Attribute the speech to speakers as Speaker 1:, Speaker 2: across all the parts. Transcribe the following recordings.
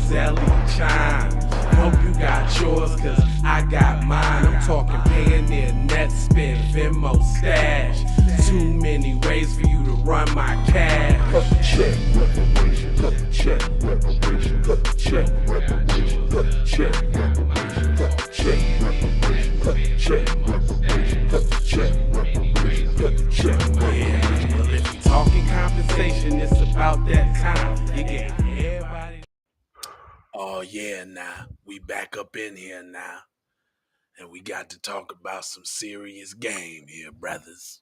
Speaker 1: Zelly chime. Hope you got yours, cause I got mine. I'm talking Payoneer, Netspend, Venmo, Stash. Too many ways for you to run my cash.
Speaker 2: Check reparation, check reparation, check reparation, check reparation, check reparation, check reparation, check reparation, check reparation.
Speaker 1: Well, if you talking compensation, it's about that time. You get everybody. Oh yeah, now we back up in here now, and we got to talk about some serious game here, brothers.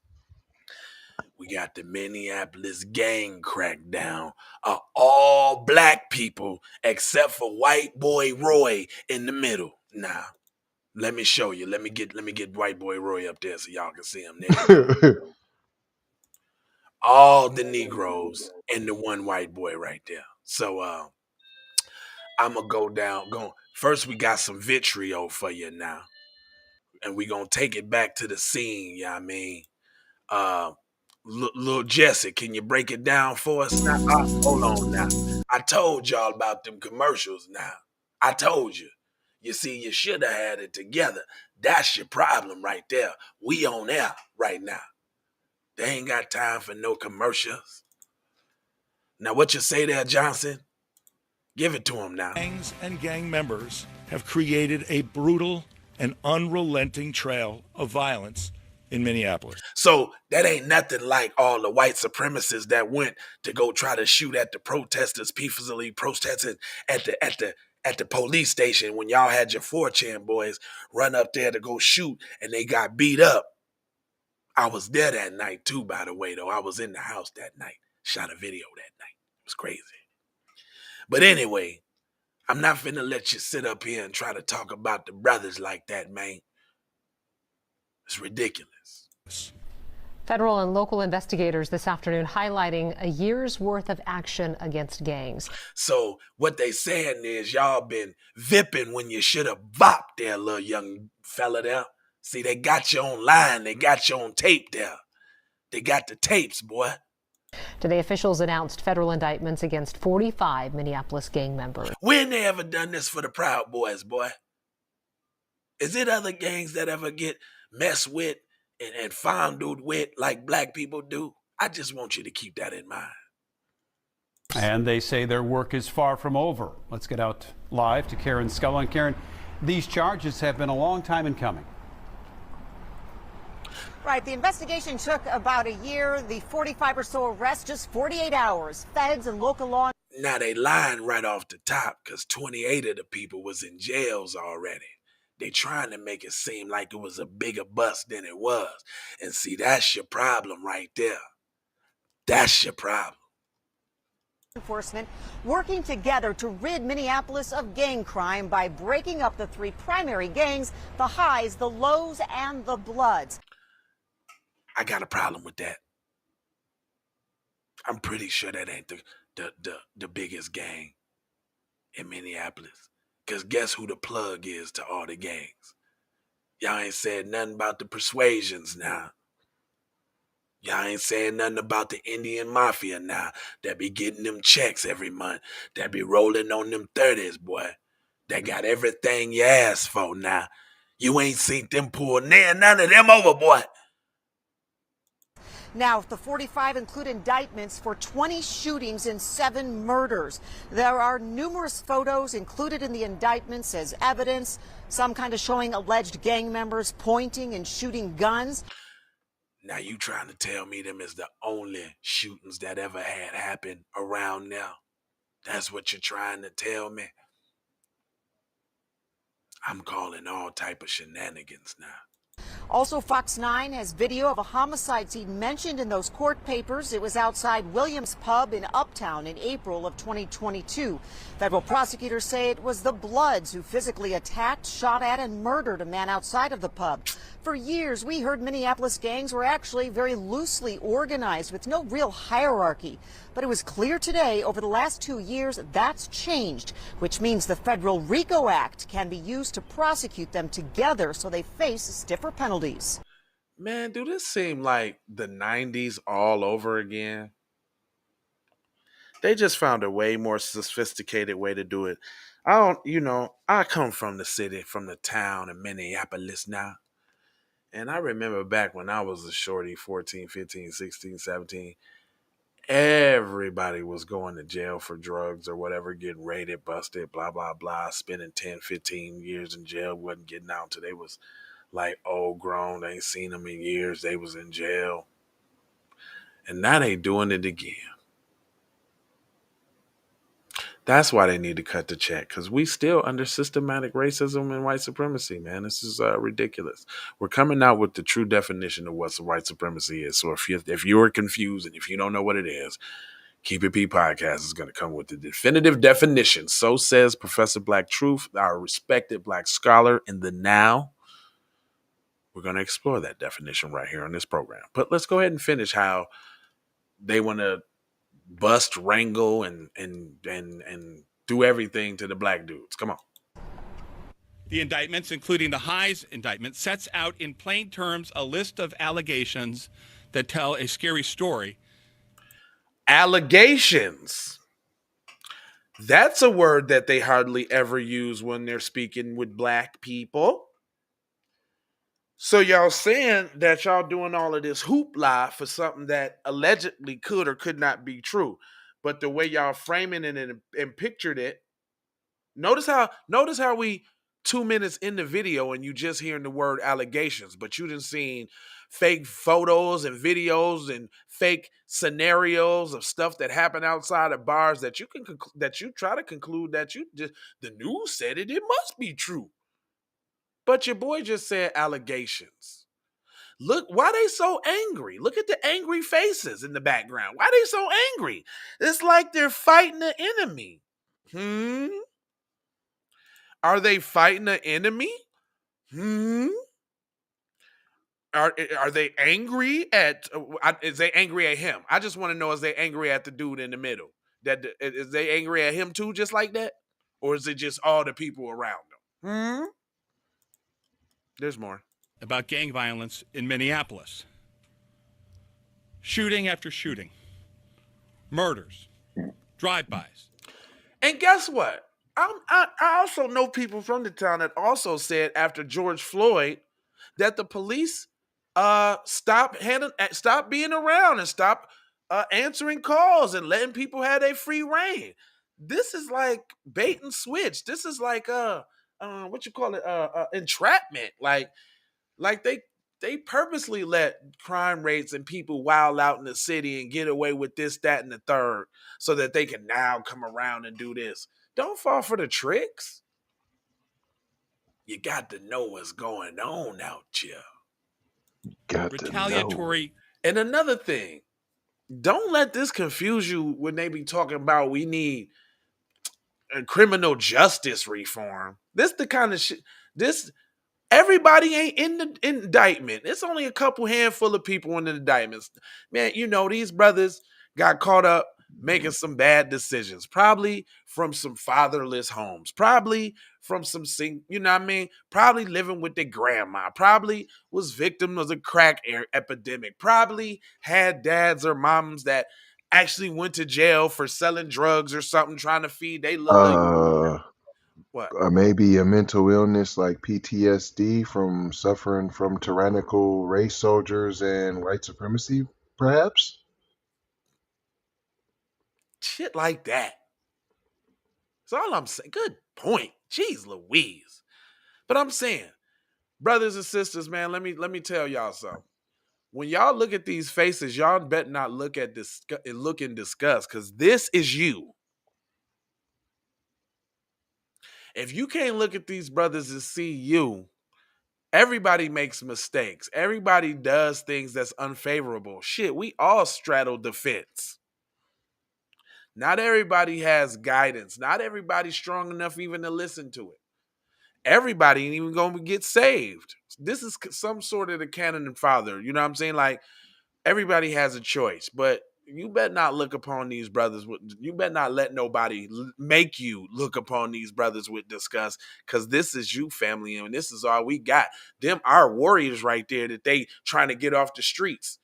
Speaker 1: We got the Minneapolis gang crackdown of all black people except for white boy Roy in the middle. Now, let me show you. Let me get white boy Roy up there so y'all can see him there. All the Negroes and the one white boy right there. So I'm gonna go down. First, we got some vitriol for you now, and we gonna take it back to the scene. Yeah, I mean, little Jesse, can you break it down for us now? Hold on now. I told y'all about them commercials now. I told you. You see, you should have had it together. That's your problem right there. We on air right now. They ain't got time for no commercials. Now, what you say there, Johnson? Give it to him now.
Speaker 3: Gangs and gang members have created a brutal and unrelenting trail of violence in Minneapolis.
Speaker 1: So that ain't nothing like all the white supremacists that went to go try to shoot at the protesters, peacefully protesting at the police station when y'all had your 4chan boys run up there to go shoot and they got beat up. I was there that night too, by the way, though. I was in the house that night. Shot a video that night. It was crazy. But anyway, I'm not finna let you sit up here and try to talk about the brothers like that, man. It's ridiculous.
Speaker 4: Federal and local investigators this afternoon highlighting a year's worth of action against gangs.
Speaker 1: So what they saying is y'all been vipping when you should have bopped there, little young fella there. See, they got you online. They got you on tape there. They got the tapes, boy.
Speaker 4: Today, officials announced federal indictments against 45 Minneapolis gang members.
Speaker 1: When they ever done this for the Proud Boys, boy? Is it other gangs that ever get messed with and fondled with like black people do? I just want you to keep that in mind.
Speaker 5: And they say their work is far from over. Let's get out live to Karen Scullin. Karen, these charges have been a long time in coming.
Speaker 6: Right. The investigation took about a year. The 45 or so arrests, just 48 hours. Feds and local law.
Speaker 1: Now they lying right off the top because 28 of the people was in jails already. They trying to make it seem like it was a bigger bust than it was. And see, that's your problem right there. That's your problem.
Speaker 6: Enforcement working together to rid Minneapolis of gang crime by breaking up the three primary gangs, the Highs, the Lows, and the Bloods.
Speaker 1: I got a problem with that. I'm pretty sure that ain't the biggest gang in Minneapolis. Because guess who the plug is to all the gangs? Y'all ain't said nothing about the Persuasions now. Y'all ain't saying nothing about the Indian Mafia now that be getting them checks every month, that be rolling on them 30s, boy. That got everything you asked for now. You ain't seen them pull none of them over, boy.
Speaker 6: Now, the 45 include indictments for 20 shootings and 7 murders. There are numerous photos included in the indictments as evidence, some kind of showing alleged gang members pointing and shooting guns.
Speaker 1: Now, you trying to tell me them is the only shootings that ever had happened around now? That's what you're trying to tell me? I'm calling all type of shenanigans now.
Speaker 6: Also, Fox 9 has video of a homicide scene mentioned in those court papers. It was outside Williams Pub in Uptown in April of 2022. Federal prosecutors say it was the Bloods who physically attacked, shot at, and murdered a man outside of the pub. For years, we heard Minneapolis gangs were actually very loosely organized with no real hierarchy. But it was clear today, over the last 2 years, that's changed, which means the federal RICO Act can be used to prosecute them together so they face stiffer penalties.
Speaker 1: Man, do this seem like the 90s all over again? They just found a way more sophisticated way to do it. I come from the city, from the town of Minneapolis now. And I remember back when I was a shorty, 14, 15, 16, 17, everybody was going to jail for drugs or whatever, getting raided, busted, blah, blah, blah, spending 10, 15 years in jail, wasn't getting out until they was like old grown. They ain't seen them in years. They was in jail. And now they doing it again. That's why they need to cut the check, because we still under systematic racism and white supremacy, man. This is ridiculous. We're coming out with the true definition of what white supremacy is. So if you're confused and if you don't know what it is, Keep It P Podcast is going to come with the definitive definition. So says Professor Black Truth, our respected Black scholar in the now. We're going to explore that definition right here on this program. But let's go ahead and finish how they want to bust, wrangle, and do everything to the black dudes. Come on.
Speaker 7: The indictments, including the Hayes indictment, sets out in plain terms a list of allegations that tell a scary story.
Speaker 1: Allegations. That's a word that they hardly ever use when they're speaking with black people. So y'all saying that y'all doing all of this hoopla for something that allegedly could or could not be true. But the way y'all framing it and pictured it, notice how we 2 minutes in the video and you just hearing the word allegations, but you done seen fake photos and videos and fake scenarios of stuff that happened outside of bars that you try to conclude that the news said it must be true. But your boy just said allegations. Look, why they so angry? Look at the angry faces in the background. Why they so angry? It's like they're fighting the enemy. Are they fighting the enemy? Are they angry at? Is they angry at him? I just want to know: is they angry at the dude in the middle? Is they angry at him too, just like that, or is it just all the people around them? There's more.
Speaker 7: About gang violence in Minneapolis. Shooting after shooting. Murders. Drive-bys.
Speaker 1: And guess what? I also know people from the town that also said after George Floyd that the police stop being around and stop answering calls and letting people have their free reign. This is like bait and switch. This is like entrapment. Like they purposely let crime rates and people wild out in the city and get away with this, that, and the third so that they can now come around and do this. Don't fall for the tricks. You got to know what's going on out here.
Speaker 7: Retaliatory.
Speaker 1: And another thing, don't let this confuse you when they be talking about we need a criminal justice reform. This the kind of shit. Everybody ain't in the indictment. It's only a couple handful of people in the indictments. Man, these brothers got caught up making some bad decisions, probably from some fatherless homes, probably from probably living with their grandma, probably was victim of a crack epidemic, probably had dads or moms that actually went to jail for selling drugs or something, trying to feed they what?
Speaker 2: Maybe a mental illness like PTSD from suffering from tyrannical race soldiers and white supremacy, perhaps?
Speaker 1: Shit like that. That's all I'm saying. Good point. Jeez Louise. But I'm saying, brothers and sisters, man, let me tell y'all something. When y'all look at these faces, y'all better not look and discuss, because this is you. If you can't look at these brothers and see you, everybody makes mistakes. Everybody does things that's unfavorable. Shit, we all straddle the fence. Not everybody has guidance. Not everybody's strong enough even to listen to it. Everybody ain't even going to get saved. This is some sort of the canon and father. You know what I'm saying? Like, everybody has a choice, but you better not look upon these brothers you better not let nobody make you look upon these brothers with disgust, because this is you, family, and this is all we got. Them our warriors right there that they trying to get off the streets.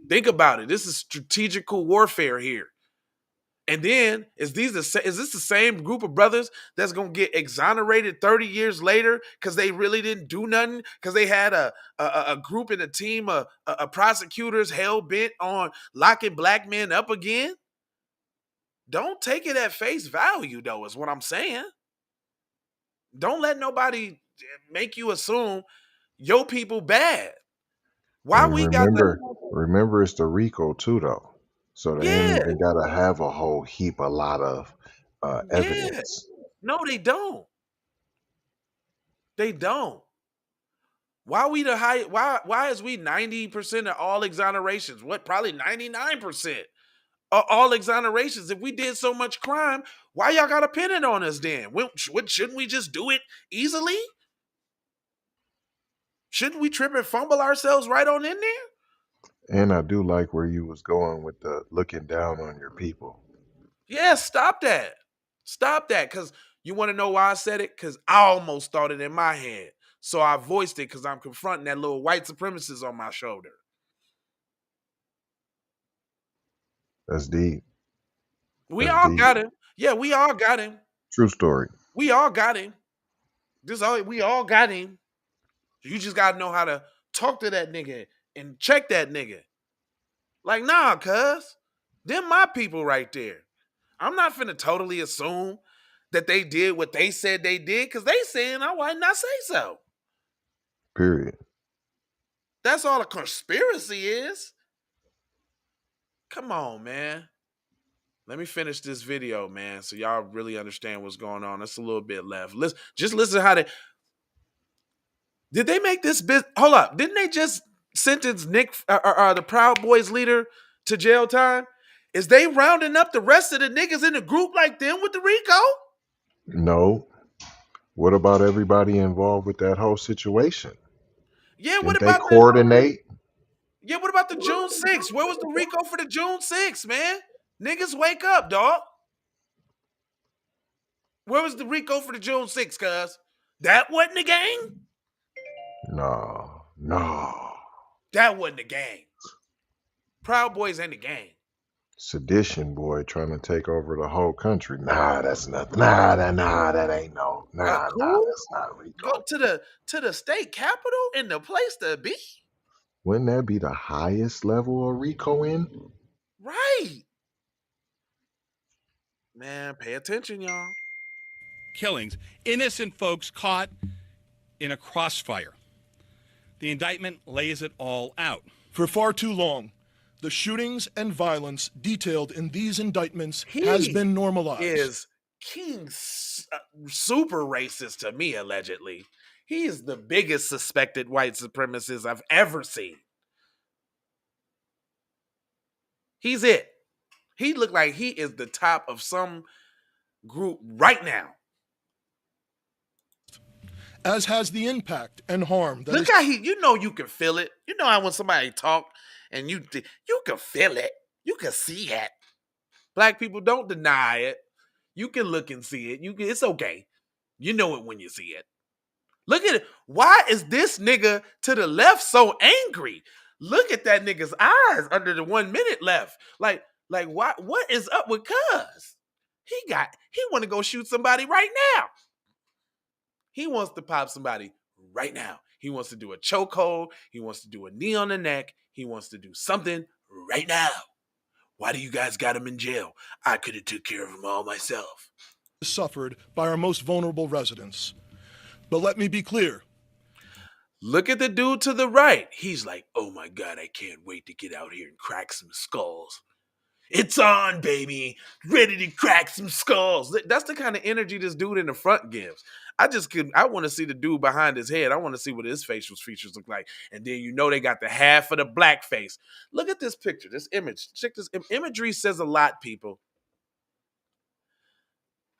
Speaker 1: Think about it. This is strategical warfare here. And then is this the same group of brothers that's gonna get exonerated 30 years later because they really didn't do nothing? Because they had a group and a team of prosecutors hell bent on locking black men up again? Don't take it at face value, though, is what I'm saying. Don't let nobody make you assume your people bad. Why
Speaker 2: And
Speaker 1: we got the
Speaker 2: remember, it's the RICO too, though. So they ain't
Speaker 1: yeah,
Speaker 2: even gotta have a whole heap, a lot of
Speaker 1: yeah.
Speaker 2: evidence.
Speaker 1: No, they don't. They don't. Why we the high? Why is we 90% of all exonerations? What, probably 99% of all exonerations? If we did so much crime, why y'all got to pin it on us then? Shouldn't we just do it easily? Shouldn't we trip and fumble ourselves right on in there?
Speaker 2: And I do like where you was going with the looking down on your people.
Speaker 1: Yeah, stop that. Stop that. Because you want to know why I said it? Because I almost thought it in my head. So I voiced it because I'm confronting that little white supremacist on my shoulder.
Speaker 2: That's deep.
Speaker 1: We
Speaker 2: That's
Speaker 1: all
Speaker 2: deep.
Speaker 1: got him. Yeah, we all got him.
Speaker 2: True story.
Speaker 1: We all got him. We all got him. You just gotta know how to talk to that nigga and check that nigga. Like, nah, cuz. Them my people right there. I'm not finna totally assume that they did what they said they did, because they saying I might not say so.
Speaker 2: Period.
Speaker 1: That's all a conspiracy is. Come on, man. Let me finish this video, man, so y'all really understand what's going on. That's a little bit left. Just listen to how they... Did they make this bit? Hold up. Didn't they just sentence Nick, the Proud Boys leader, to jail time? Is they rounding up the rest of the niggas in the group like them with the RICO?
Speaker 2: No. What about everybody involved with that whole situation?
Speaker 1: Yeah, what
Speaker 2: Didn't they
Speaker 1: about
Speaker 2: coordinate?
Speaker 1: Yeah, what about the June 6th? Where was the RICO for the June 6th, man? Niggas wake up, dog. Where was the RICO for the June 6th, cuz? That wasn't the gang?
Speaker 2: No.
Speaker 1: That wasn't the gang. Proud Boys ain't the gang.
Speaker 2: Sedition boy trying to take over the whole country. Nah, that's nothing. That ain't no.
Speaker 1: Cool?
Speaker 2: That's not RICO.
Speaker 1: Go to the state capitol and the place to be?
Speaker 2: Wouldn't that be the highest level of RICO in?
Speaker 1: Right. Man, pay attention, y'all.
Speaker 7: Killings, innocent folks caught in a crossfire. The indictment lays it all out.
Speaker 3: For far too long, the shootings and violence detailed in these indictments has been normalized.
Speaker 1: Is King super racist to me, allegedly. He is the biggest suspected white supremacist I've ever seen. He's it. He looked like he is the top of some group right now.
Speaker 3: As has the impact and harm that
Speaker 1: Look how you can feel it. You know how when somebody talk and you can feel it. You can see it. Black people don't deny it. You can look and see it. It's okay. You know it when you see it. Look at it. Why is this nigga to the left so angry? Look at that nigga's eyes under the 1 minute left. Like why? What is up with cuz? He want to go shoot somebody right now. He wants to pop somebody right now. He wants to do a chokehold. He wants to do a knee on the neck. He wants to do something right now. Why do you guys got him in jail? I could have took care of him all myself.
Speaker 3: suffered by our most vulnerable residents. But let me be clear.
Speaker 1: Look at the dude to the right. He's like, oh my God, I can't wait to get out here and crack some skulls. It's on, baby. Ready to crack some skulls. That's the kind of energy this dude in the front gives. I want to see the dude behind his head. I want to see what his facial features look like. And then they got the half of the black face. Look at this picture, this image. Check this. Imagery says a lot, people.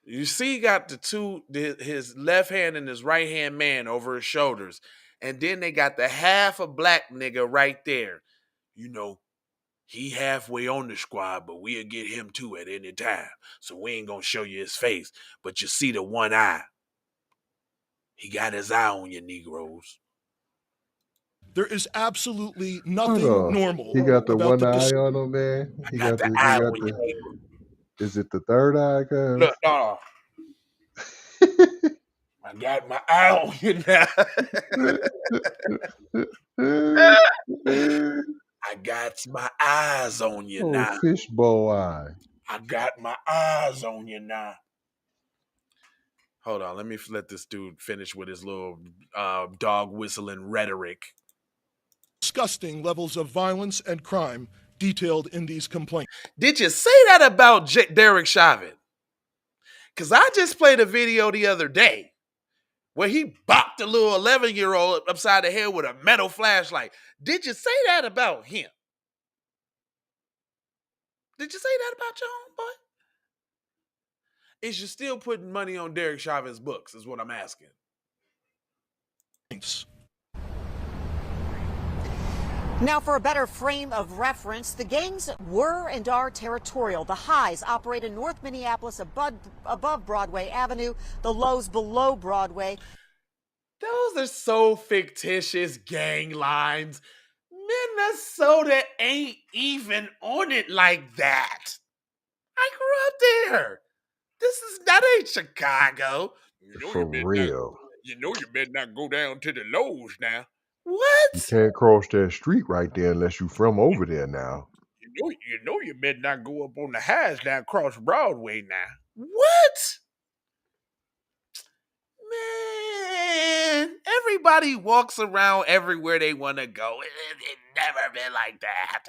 Speaker 1: You see, he got his left hand and his right hand man over his shoulders. And then they got the half a black nigga right there. He halfway on the squad, but we'll get him too at any time. So we ain't gonna show you his face, but you see the one eye. He got his eye on you, Negroes.
Speaker 3: There is absolutely nothing normal.
Speaker 2: He got the
Speaker 3: about
Speaker 2: one eye on him, man.
Speaker 1: He got the eye on you, Negroes.
Speaker 2: Is it the third eye,
Speaker 1: Look,
Speaker 2: cuz?
Speaker 1: no. I got my eye on you now. I got my eyes on you
Speaker 2: Oh,
Speaker 1: now.
Speaker 2: fishbowl eye.
Speaker 1: I got my eyes on you now. Hold on, let me let this dude finish with his little dog whistling rhetoric.
Speaker 3: Disgusting levels of violence and crime detailed in these complaints.
Speaker 1: Did you say that about Derek Chauvin? Because I just played a video the other day where he bopped a little 11-year-old upside the head with a metal flashlight. Did you say that about him? Did you say that about your homeboy? Is you still putting money on Derek Chauvin's books is what I'm asking.
Speaker 3: Thanks.
Speaker 6: Now, for a better frame of reference, the gangs were and are territorial. The highs operate in North Minneapolis above Broadway Avenue, the lows below Broadway.
Speaker 1: Those are so fictitious gang lines. Minnesota ain't even on it like that. I grew up there. That ain't Chicago.
Speaker 2: For real.
Speaker 1: You better not go down to the lows now.
Speaker 2: You
Speaker 1: What?
Speaker 2: can't cross that street right there unless you from over there now.
Speaker 1: You better not go up on the highs now across Broadway now. What? Man, everybody walks around everywhere they want to go. It never been like that.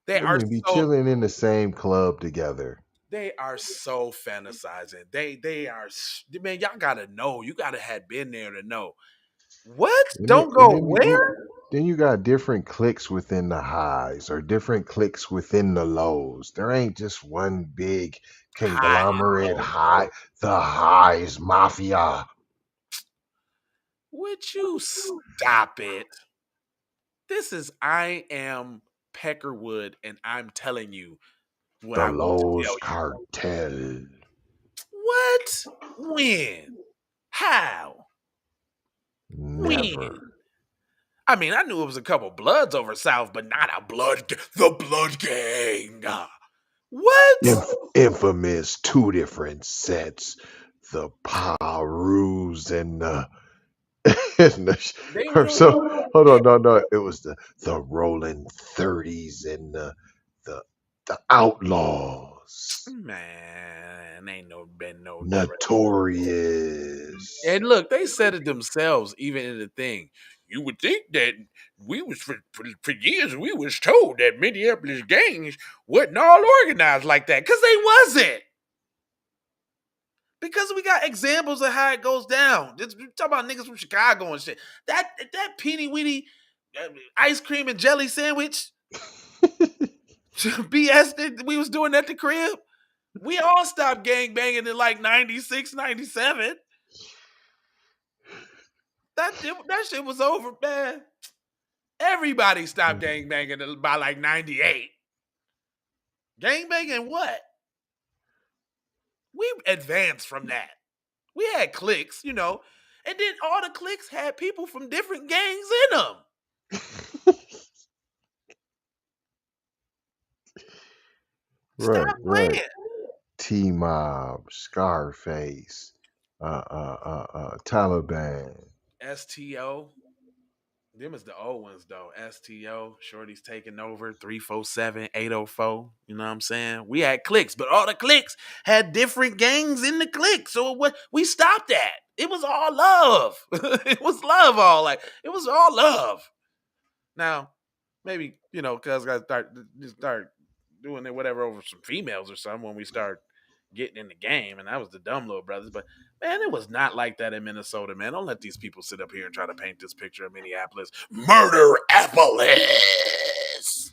Speaker 1: They
Speaker 2: I mean, be chilling in the same club together.
Speaker 1: They are so fantasizing. They are, man, y'all gotta know. You gotta have been there to know. What? Don't go where?
Speaker 2: Then you got different cliques within the highs or different cliques within the lows. There ain't just one big conglomerate high. The highs mafia.
Speaker 1: Would you stop it? This is I Am Peckerwood, and I'm telling you what
Speaker 2: The
Speaker 1: I want to
Speaker 2: Lowe's
Speaker 1: tell you.
Speaker 2: Cartel.
Speaker 1: What? When? How?
Speaker 2: Never.
Speaker 1: When? I mean, I knew it was a couple Bloods over South, but not the Blood Gang. What?
Speaker 2: Infamous, two different sets. The Parus and the hold on, no. It was the Rolling 30s and the Outlaws.
Speaker 1: Man, ain't been no
Speaker 2: Notorious.
Speaker 1: And look, they said it themselves, even in the thing. You would think that we was for years we was told that Minneapolis gangs wasn't all organized like that, because they wasn't. Because we got examples of how it goes down. Talk about niggas from Chicago and shit. That peeny weeny ice cream and jelly sandwich BS that we was doing at the crib. We all stopped gang banging in like 96, 97. That shit was over, man. Everybody stopped gang banging by like 98. Gang banging what? We advanced from that. We had cliques, and then all the cliques had people from different gangs in them. Stop playing.
Speaker 2: T-Mob, Scarface, Taliban.
Speaker 1: STO. Them is the old ones though. STO, Shorty's taking over, 347, 804. You know what I'm saying? We had cliques, but all the cliques had different gangs in the clique. So we stopped that. It was all love. It was love it was all love. Now, maybe, cuz I start doing it whatever over some females or something when we start getting in the game, and that was the dumb little brothers. But man, it was not like that in Minnesota, man. Don't let these people sit up here and try to paint this picture of Minneapolis. Murder-apolis.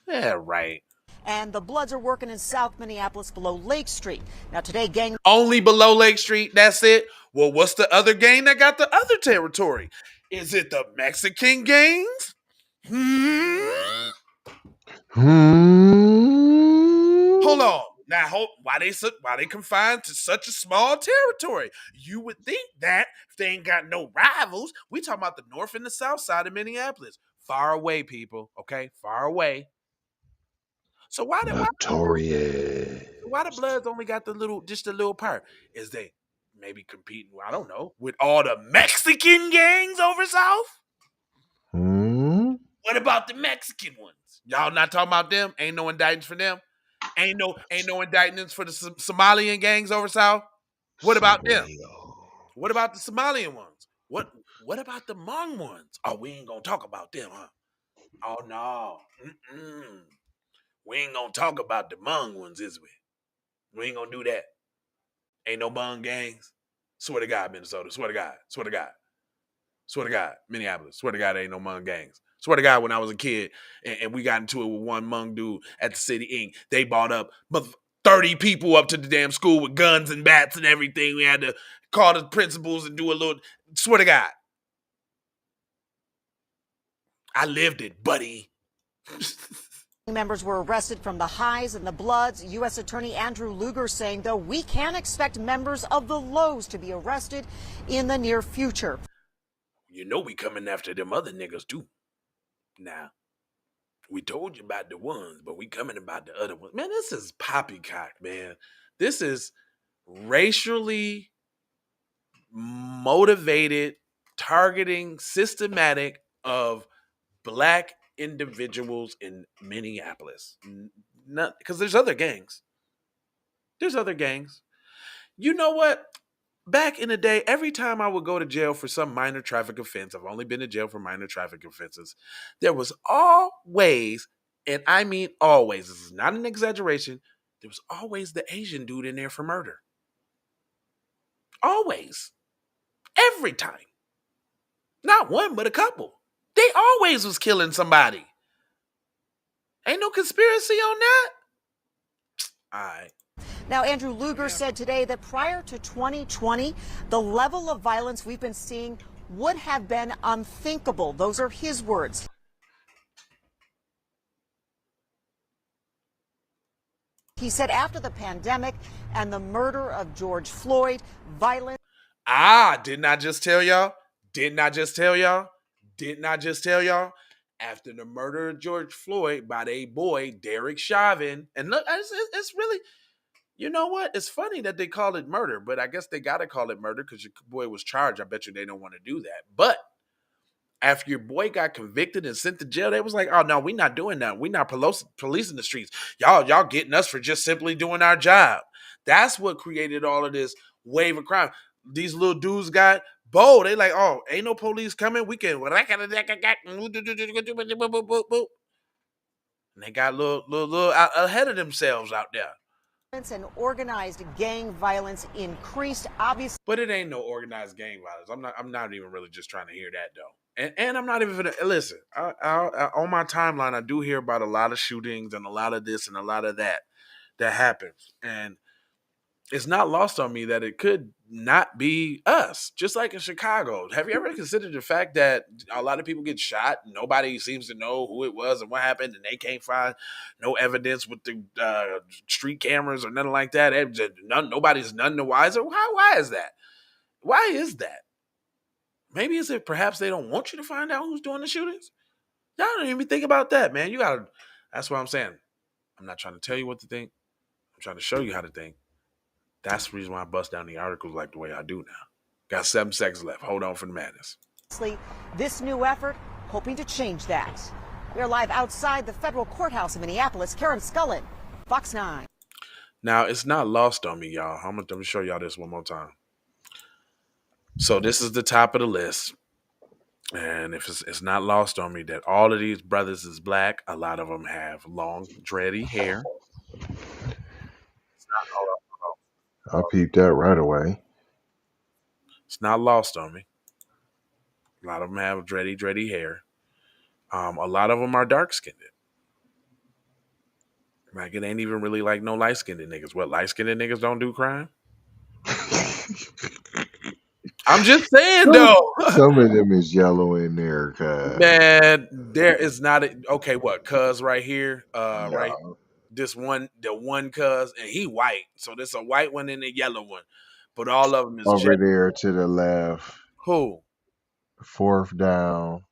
Speaker 1: Yeah, right.
Speaker 6: And the Bloods are working in South Minneapolis below Lake Street. Now today, gang...
Speaker 1: Only below Lake Street, that's it? Well, what's the other gang that got the other territory? Is it the Mexican gangs? Hold on. Now, why they confined to such a small territory? You would think that if they ain't got no rivals, we talking about the north and the south side of Minneapolis. Far away, people, okay? Far away. So why
Speaker 2: Notorious.
Speaker 1: the Bloods only got just the little part? Is they maybe competing, I don't know, with all the Mexican gangs over south?
Speaker 2: Hmm?
Speaker 1: What about the Mexican ones? Y'all not talking about them? Ain't no indictments for them? Ain't no indictments for the Somalian gangs over south? What about them? What about the Somalian ones? What about the Hmong ones? Oh, we ain't gonna talk about them, huh? Oh no. We ain't gonna talk about the Hmong ones, is we? We ain't gonna do that. Ain't no Hmong gangs. Swear to God, Minnesota. Swear to God. Swear to God. Swear to God, Minneapolis. Swear to God, ain't no Hmong gangs. Swear to God, when I was a kid and we got into it with one Hmong dude at the City Inc., they brought up 30 people up to the damn school with guns and bats and everything. We had to call the principals and do a little. Swear to God. I lived it, buddy.
Speaker 6: Members were arrested from the Highs and the Bloods. U.S. Attorney Andrew Luger saying, though, we can expect members of the Lows to be arrested in the near future.
Speaker 1: You know we coming after them other niggas, too. Now, we told you about the ones, but we coming about the other ones. Man, this is poppycock, man. This is racially motivated, targeting, systematic of black individuals in Minneapolis. Not because there's other gangs. There's other gangs. You know what? Back in the day, every time I would go to jail for some minor traffic offense, I've only been to jail for minor traffic offenses, there was always, and I mean always, this is not an exaggeration, there was always the Asian dude in there for murder. Always. Every time. Not one, but a couple. They always was killing somebody. Ain't no conspiracy on that? All right.
Speaker 6: Now, Andrew Luger said today that prior to 2020, the level of violence we've been seeing would have been unthinkable. Those are his words. He said after the pandemic and the murder of George Floyd, violence.
Speaker 1: Didn't I just tell y'all? Didn't I just tell y'all? Didn't I just tell y'all? After the murder of George Floyd by their boy, Derek Chauvin. And look, it's really, you know what? It's funny that they call it murder, but I guess they got to call it murder because your boy was charged. I bet you they don't want to do that. But after your boy got convicted and sent to jail, they was like, oh, no, we're not doing that. We're not policing the streets. Y'all getting us for just simply doing our job. That's what created all of this wave of crime. These little dudes got bold. They like, oh, ain't no police coming. We can. And they got a little ahead of themselves out there.
Speaker 6: And organized gang violence increased, obviously.
Speaker 1: But it ain't no organized gang violence. I'm not even really just trying to hear that though. And I'm not even gonna listen. I on my timeline, I do hear about a lot of shootings and a lot of this and a lot of that happens. And it's not lost on me that it could not be us, just like in Chicago. Have you ever considered the fact that a lot of people get shot? Nobody seems to know who it was and what happened, and they can't find no evidence with the street cameras or nothing like that. Nobody's none the wiser. Why is that? Why is that? Maybe is it perhaps they don't want you to find out who's doing the shootings? Y'all don't even think about that, man. That's what I'm saying. I'm not trying to tell you what to think. I'm trying to show you how to think. That's the reason why I bust down the articles like the way I do now. Got 7 seconds left. Hold on for the madness.
Speaker 6: This new effort hoping to change that. We're live outside the federal courthouse in Minneapolis. Karen Scullin, Fox 9.
Speaker 1: Now, it's not lost on me, y'all. I'm going to show y'all this one more time. So this is the top of the list. And if it's not lost on me that all of these brothers is black, a lot of them have long, dready hair.
Speaker 2: I peeped that right away.
Speaker 1: It's not lost on me. A lot of them have dready hair. A lot of them are dark-skinned. Like, it ain't even really like no light-skinned niggas. What, light-skinned niggas don't do crime? I'm just saying, though.
Speaker 2: Some of them is yellow in there, cuz.
Speaker 1: Man, there is not okay, what, cuz right here? Right. The one cuz, and he white. So there's a white one and a yellow one. But all of them is
Speaker 2: over there to the left.
Speaker 1: Who?
Speaker 2: 4th down.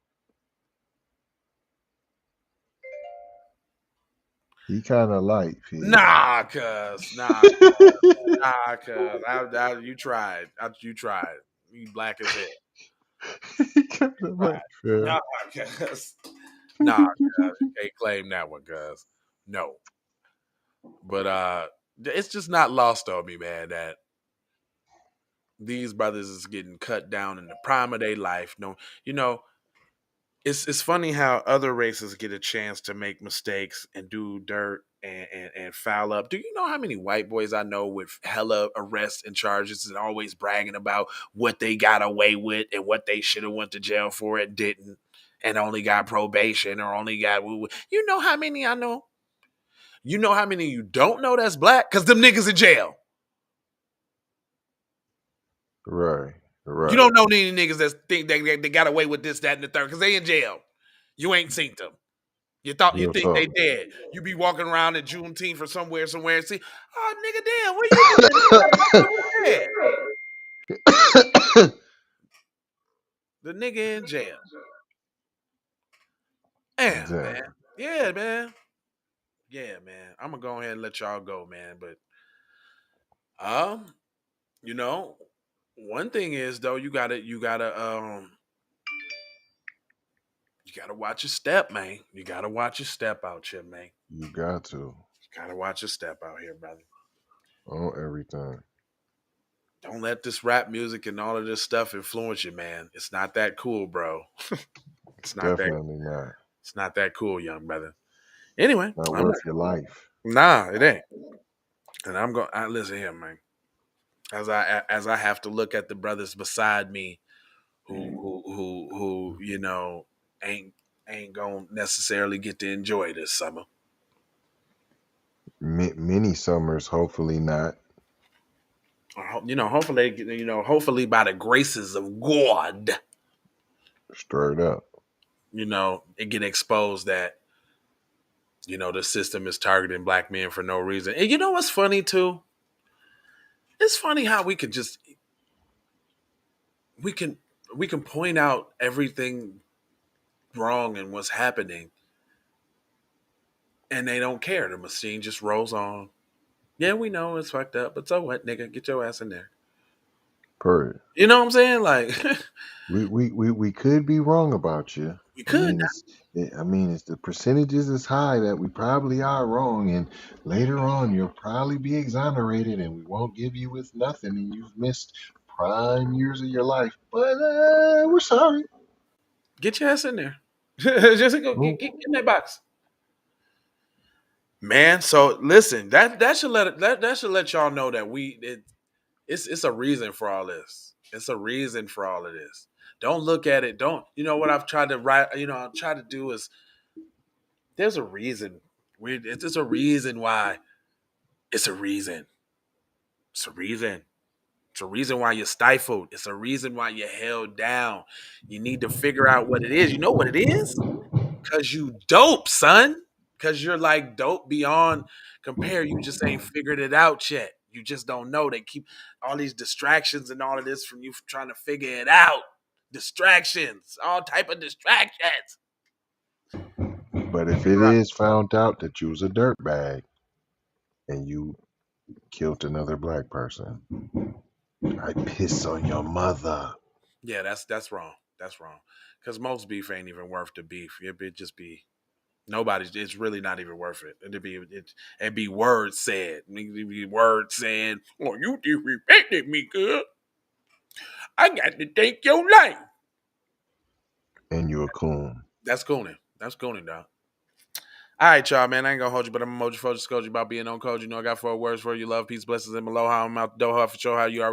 Speaker 2: He kind of light.
Speaker 1: Nah, cuz. You tried. You tried. You black as hell.
Speaker 2: He kind of
Speaker 1: Right.
Speaker 2: light, fam.
Speaker 1: Nah, cuz. Nah, cuz. You can't claim that one, cuz. No. But it's just not lost on me, man, that these brothers is getting cut down in the prime of their life. No, you know, it's funny how other races get a chance to make mistakes and do dirt and foul up. Do you know how many white boys I know with hella arrests and charges and always bragging about what they got away with and what they should have went to jail for and didn't, and only got probation or only got you know how many I know? You know how many you don't know that's black? Because them niggas in jail.
Speaker 2: Right.
Speaker 1: You don't know any niggas that think they got away with this, that, and the third because they in jail. You ain't seen them. You
Speaker 2: Real
Speaker 1: think
Speaker 2: talk.
Speaker 1: they dead. You be walking around at Juneteenth or somewhere and see, oh nigga, damn, where you been? The nigga in jail. Damn, man. Yeah, man. Yeah, man. I'm gonna go ahead and let y'all go, man. But you know, one thing is though, you gotta watch your step, man. You gotta watch your step out here, man.
Speaker 2: You got to.
Speaker 1: You gotta watch your step out here, brother.
Speaker 2: On everything.
Speaker 1: Don't let this rap music and all of this stuff influence you, man. It's not that cool, bro. It's not
Speaker 2: Definitely not.
Speaker 1: It's not that cool, young brother. Anyway,
Speaker 2: Not worth your life.
Speaker 1: Nah, it ain't. And I'm going. Listen here, man. As I have to look at the brothers beside me, who you know ain't gonna necessarily get to enjoy this summer.
Speaker 2: Many summers, hopefully not.
Speaker 1: You know, hopefully by the graces of God,
Speaker 2: Straight up.
Speaker 1: you know, it get exposed that, you know, the system is targeting black men for no reason. And you know what's funny too? It's funny how we can point out everything wrong and what's happening, and they don't care. The machine just rolls on. Yeah, we know it's fucked up, but so what, nigga? Get your ass in there.
Speaker 2: Period.
Speaker 1: You know what I'm saying? Like,
Speaker 2: we could be wrong about you.
Speaker 1: We could.
Speaker 2: It's the percentages is high that we probably are wrong, and later on you'll probably be exonerated, and we won't give you with nothing, and you've missed prime years of your life. But we're sorry.
Speaker 1: Get your ass in there. Just go get in that box. Man, so listen, that should let y'all know that it's a reason for all this. It's a reason for all of this. Don't look at it. Don't, you know what I've tried to write, you know, I've tried to do is there's a reason. It's a reason why. It's a reason. It's a reason. It's a reason why you're stifled. It's a reason why you're held down. You need to figure out what it is. You know what it is? Because you dope, son. Because you're like dope beyond compare. You just ain't figured it out yet. You just don't know. They keep all these distractions and all of this from you trying to figure it out. Distractions. All type of distractions.
Speaker 2: But if it is found out that you was a dirtbag and you killed another black person, I piss on your mother.
Speaker 1: Yeah, that's wrong. That's wrong. Because most beef ain't even worth the beef. It'd just be nobody's. It's really not even worth it. It'd be words said. It'd be words saying, "Oh, you disrespected me, good. I got to take your life."
Speaker 2: And you a coon.
Speaker 1: That's cooning. That's cooning, dog. All right, y'all, man. I ain't gonna hold you, but I'm gonna hold you, scold you about being on code. You know, I got 4 words for you: love, peace, blessings, and aloha. I'm out the door for sure. How you already.